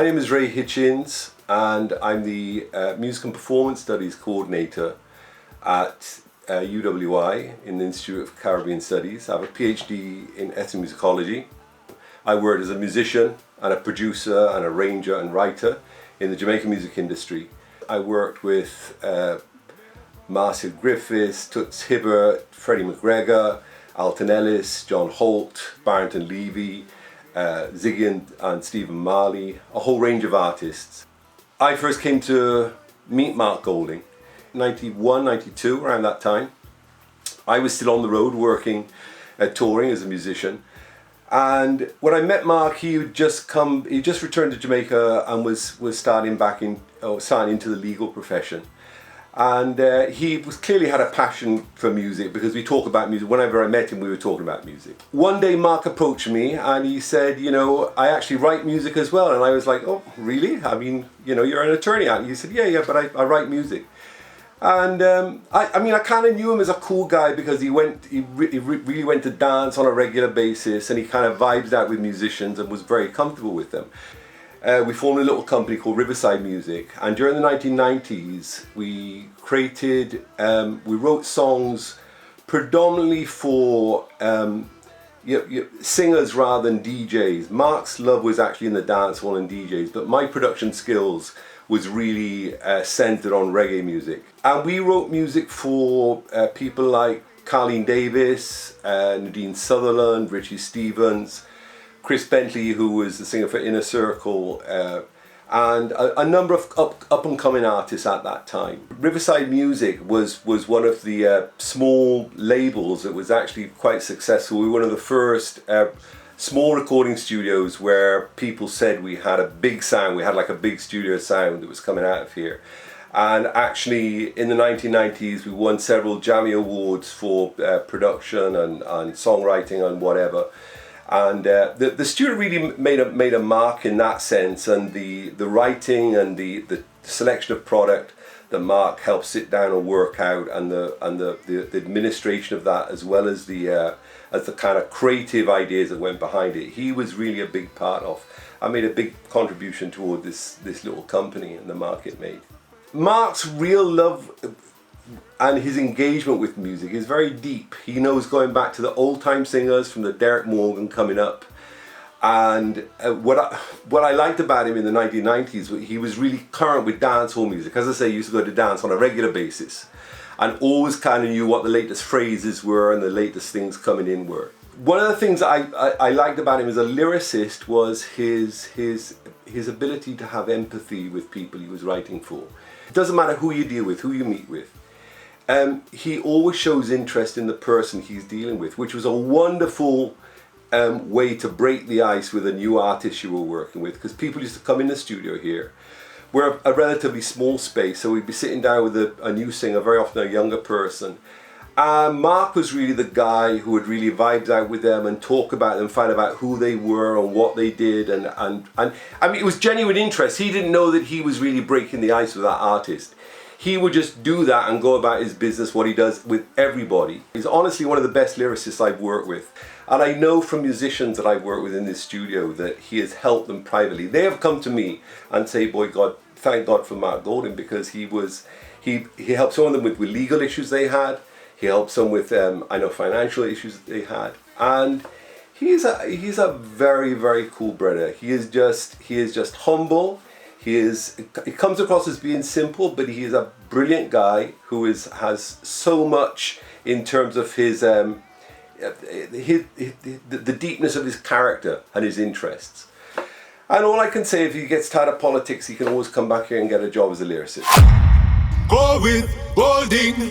My name is Ray Hitchins, and I'm the Music and Performance Studies Coordinator at UWI in the Institute of Caribbean Studies. I have a PH.D. in ethnomusicology. I work as a musician and a producer and arranger and writer in the Jamaican music industry. I worked with Marcia Griffiths, Toots Hibbert, Freddie McGregor, Alton Ellis, John Holt, Barrington Levy, Ziggy and Stephen Marley, a whole range of artists. I first came to meet Mark Golding 91, 92, around that time. I was still on the road working, touring as a musician. And when I met Mark, he just returned to Jamaica and was starting into the legal profession. And he clearly had a passion for music, because we talk about music. Whenever I met him, we were talking about music. One day Mark approached me and he said, I actually write music as well. And I was like, oh, really? I mean, you're an attorney, aren't you? He said, yeah, but I write music. And I kind of knew him as a cool guy, because he really went to dance on a regular basis, and he kind of vibes out with musicians and was very comfortable with them. We formed a little company called Riverside Music, and during the 1990s we wrote songs predominantly for singers rather than DJs. Mark's love was actually in the dancehall and DJs, but my production skills was really centered on reggae music. And we wrote music for people like Carleen Davis, Nadine Sutherland, Richie Stephens, Chris Bentley, who was the singer for Inner Circle, and a number of up-and-coming artists at that time. Riverside Music was one of the small labels that was actually quite successful. We were one of the first small recording studios where people said we had a big sound. We had like a big studio sound that was coming out of here. And actually in the 1990s we won several Jammy Awards for production and songwriting and whatever. And the studio really made a mark in that sense, and the writing and the selection of product that Mark helped sit down and work out, and the administration of that, as well as the kind of creative ideas that went behind it, he was really a big part of. I made a big contribution toward this little company and the mark it made. Mark's real love and his engagement with music is very deep. He knows going back to the old-time singers from the Derek Morgan coming up. And what I liked about him in the 1990s, he was really current with dancehall music. As I say, he used to go to dance on a regular basis and always kind of knew what the latest phrases were and the latest things coming in were. One of the things I liked about him as a lyricist was his ability to have empathy with people he was writing for. It doesn't matter who you deal with, who you meet with. He always shows interest in the person he's dealing with, which was a wonderful way to break the ice with a new artist you were working with, because people used to come in the studio here. We're a relatively small space, so we'd be sitting down with a new singer, very often a younger person. Mark was really the guy who would really vibe out with them and talk about them, find out who they were and what they did, and I mean, it was genuine interest. He didn't know that he was really breaking the ice with that artist. He would just do that and go about his business, what he does with everybody. He's honestly one of the best lyricists I've worked with. And I know from musicians that I've worked with in this studio that he has helped them privately. They have come to me and say, boy, God, thank God for Mark Golding, because he helped some of them with legal issues they had. He helped some with, financial issues that they had. And he's a very, very cool brother. He is just humble. He comes across as being simple, but he is a brilliant guy who has so much in terms of the deepness of his character and his interests. And all I can say, if he gets tired of politics, he can always come back here and get a job as a lyricist. Go with Golding.